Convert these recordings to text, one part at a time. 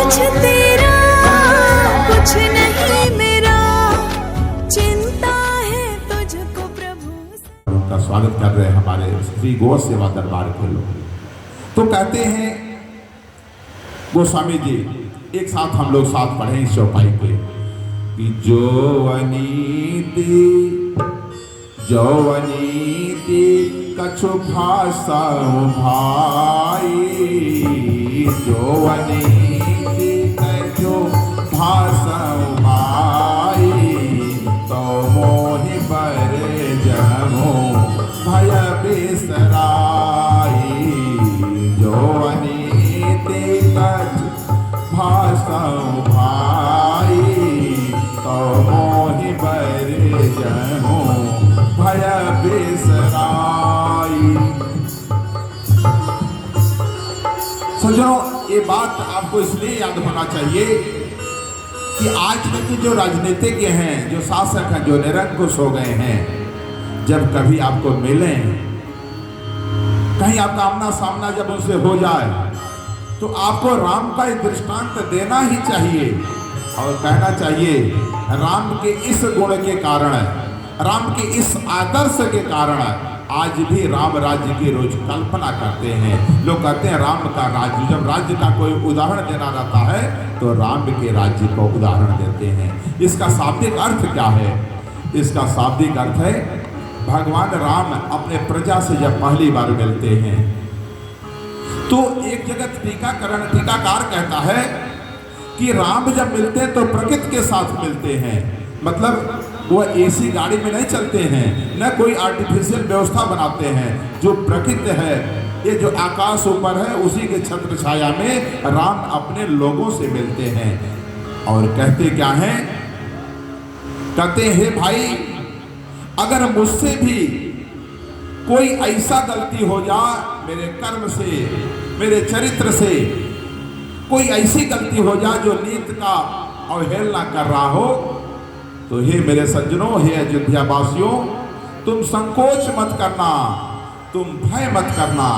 कुछ तेरा कुछ नहीं मेरा, चिंता है तुझको प्रभु। उनका स्वागत कर रहे हैं हमारे श्री गो सेवा दरबार के लोग। तो कहते हैं गोस्वामी जी, एक साथ हम लोग साथ पढ़े इस चौपाई पे कि जौवनीति कछु भाषा भाई, जौवनीति कछु भाषा भाई, तो मोहि बर जमो भय बिसराई। जौवनीति कछु भाषा भाई, तो मोहि बर जमो भय बिसराई। सज्जनों, ये बात आपको इसलिए याद होना चाहिए कि आज के जो राजनीतिज्ञ हैं, जो शासक हैं, जो निरंकुश हो गए हैं, जब कभी आपको मिले, कहीं आपका आमना सामना जब उनसे हो जाए, तो आपको राम का एक दृष्टांत देना ही चाहिए और कहना चाहिए राम के इस गुण के कारण, राम के इस आदर्श के कारण आज भी राम राज्य की रोज कल्पना करते हैं। लोग कहते हैं राम का राज्य, जब राज्य का कोई उदाहरण देना रहता है तो राम के राज्य को उदाहरण देते हैं। इसका शाब्दिक अर्थ क्या है? इसका शाब्दिक अर्थ है भगवान राम अपने प्रजा से जब पहली बार मिलते हैं तो एक जगत टीकाकार कहता है कि राम जब मिलते हैं तो प्रकृति के साथ मिलते हैं। मतलब वो एसी गाड़ी में नहीं चलते हैं, न कोई आर्टिफिशियल व्यवस्था बनाते हैं। जो प्रकृति है, ये जो आकाश ऊपर है, उसी के छत्र छाया में राम अपने लोगों से मिलते हैं और कहते क्या हैं? कहते हैं भाई, अगर मुझसे भी कोई ऐसा गलती हो जाए, मेरे कर्म से, मेरे चरित्र से कोई ऐसी गलती हो जाए जो नीति का अवहेलना कर रहा हो, तो हे मेरे सज्जनों, हे अयोध्या वासियों, तुम संकोच मत करना, तुम भय मत करना,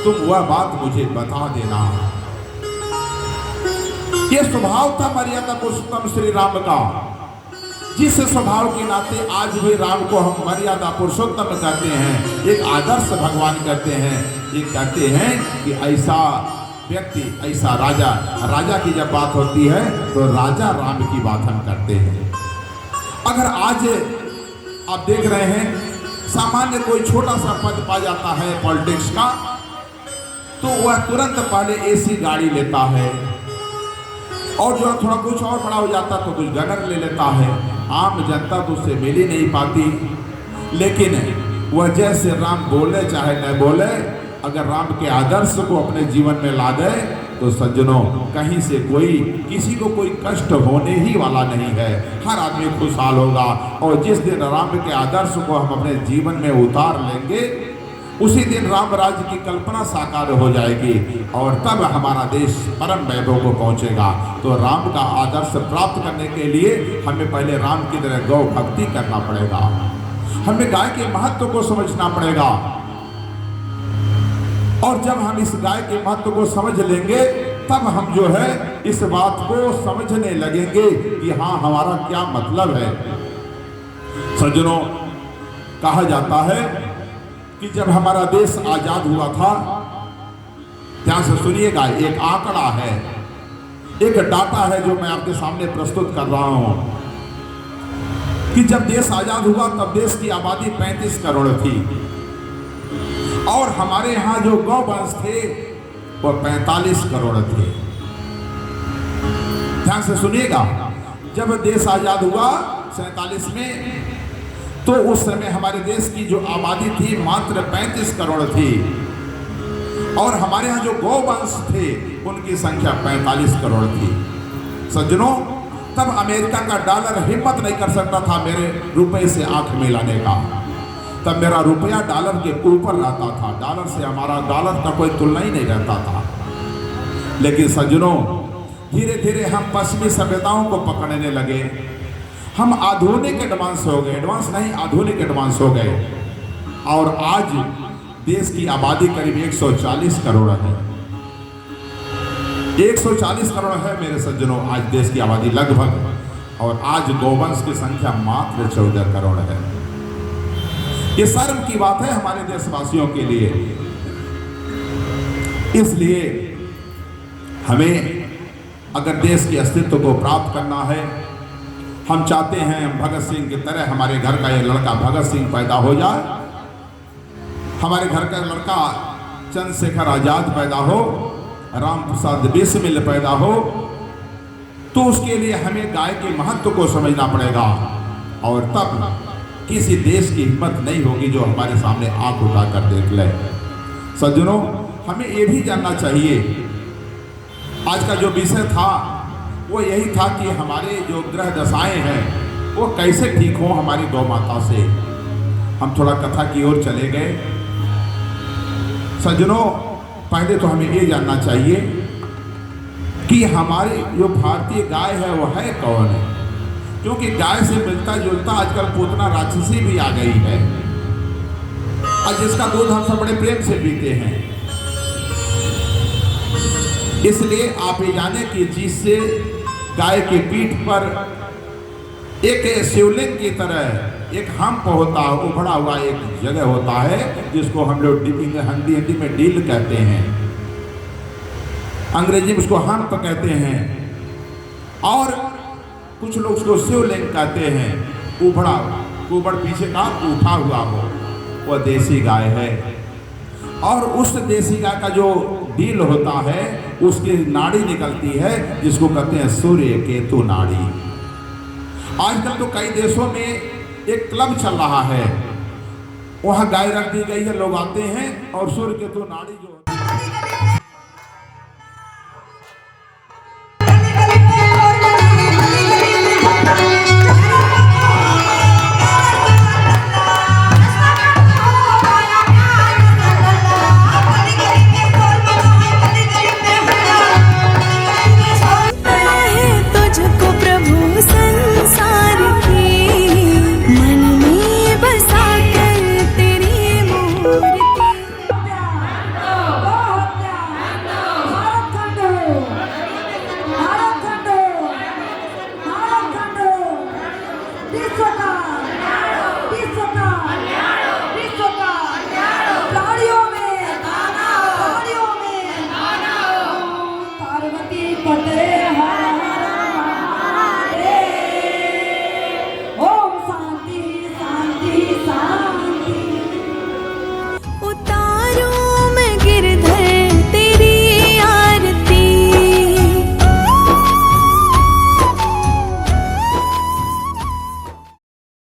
तुम वह बात मुझे बता देना। यह स्वभाव था मर्यादा पुरुषोत्तम श्री राम का, जिस स्वभाव के नाते आज भी राम को हम मर्यादा पुरुषोत्तम कहते हैं, एक आदर्श भगवान कहते हैं। ये कहते हैं कि ऐसा व्यक्ति, ऐसा राजा, राजा की जब बात होती है तो राजा राम की बात हम करते हैं। अगर आज आप देख रहे हैं सामान्य कोई छोटा सा पद पा जाता है पॉलिटिक्स का, तो वह तुरंत पहले एसी गाड़ी लेता है और जो थोड़ा कुछ और बड़ा हो जाता तो कुछ गनर ले लेता है। आम जनता तो उससे मिल ही नहीं पाती। लेकिन वह जैसे राम बोले चाहे न बोले, अगर राम के आदर्श को अपने जीवन में ला दे तो सज्जनों, कहीं से कोई, किसी को कोई कष्ट होने ही वाला नहीं है। हर आदमी खुशहाल होगा और जिस दिन राम के आदर्श को हम अपने जीवन में उतार लेंगे, उसी दिन राम राज्य की कल्पना साकार हो जाएगी और तब हमारा देश परम वैभव को पहुंचेगा। तो राम का आदर्श प्राप्त करने के लिए हमें पहले राम की तरह गौ भक्ति करना पड़ेगा, हमें गाय के महत्व को समझना पड़ेगा। और जब हम इस गाय के महत्व को समझ लेंगे, तब हम जो है इस बात को समझने लगेंगे कि हाँ, हमारा क्या मतलब है। सज्जनों, कहा जाता है कि जब हमारा देश आजाद हुआ था, ध्यान से सुनिएगा, एक आंकड़ा है, एक डाटा है जो मैं आपके सामने प्रस्तुत कर रहा हूं कि जब देश आजाद हुआ तब देश की आबादी 35 करोड़ थी और हमारे यहाँ जो गौवंश थे वो 45 करोड़ थे। ध्यान से सुनिएगा, जब देश आजाद हुआ 47 में, तो उस समय हमारे देश की जो आबादी थी मात्र 35 करोड़ थी और हमारे यहाँ जो गौवंश थे उनकी संख्या 45 करोड़ थी। सज्जनों, तब अमेरिका का डॉलर हिम्मत नहीं कर सकता था मेरे रुपए से आंख मिलाने का। तब मेरा रुपया डॉलर के ऊपर रहता था, डॉलर से हमारा, डॉलर का कोई तुलना ही नहीं रहता था। लेकिन सज्जनों, धीरे धीरे हम पश्चिमी सभ्यताओं को पकड़ने लगे, हम आधुनिक एडवांस हो गए, एडवांस नहीं आधुनिक एडवांस हो गए और आज देश की आबादी करीब 140 करोड़ है। 140 करोड़ है मेरे सज्जनों आज देश की आबादी लगभग, और आज गौवंश की संख्या मात्र 14 करोड़ है। ये शर्म की बात है हमारे देशवासियों के लिए। इसलिए हमें अगर देश के अस्तित्व को प्राप्त करना है, हम चाहते हैं भगत सिंह की तरह हमारे घर का ये लड़का भगत सिंह पैदा हो जाए, हमारे घर का लड़का चंद्रशेखर आजाद पैदा हो, राम प्रसाद बिस्मिल पैदा हो, तो उसके लिए हमें गाय के महत्व को समझना पड़ेगा। और तब किसी देश की हिम्मत नहीं होगी जो हमारे सामने आंख उठाकर देख ले। सज्जनों, हमें ये भी जानना चाहिए, आज का जो विषय था वो यही था कि हमारे जो ग्रह दशाएं हैं वो कैसे ठीक हो हमारी गौ माता से। हम थोड़ा कथा की ओर चले गए। सज्जनों, पहले तो हमें ये जानना चाहिए कि हमारी जो भारतीय गाय है वो है कौन है, क्योंकि गाय से मिलता जुलता आजकल पूतना राक्षसी भी आ गई है, और जिसका दूध हम सब बड़े प्रेम से पीते हैं। इसलिए आप ये जाने कि जिससे गाय के पीठ पर एक शिवलिंग की तरह एक हम्प होता है, उभड़ा हुआ एक जगह होता है जिसको हम लोग हिंदी में डील कहते हैं, अंग्रेजी में उसको हम्प कहते हैं, और कुछ लोग उसको शिवलिंग कहते हैं। उभड़ा ऊपर पीछे का उठा हुआ हो, वह देसी गाय है। और उस देसी गाय का जो डील होता है उसकी नाड़ी निकलती है जिसको कहते हैं सूर्य केतु नाड़ी। आजकल तो कई देशों में एक क्लब चल रहा है, वहां गाय रख दी गई है, लोग आते हैं और सूर्य केतु नाड़ी जो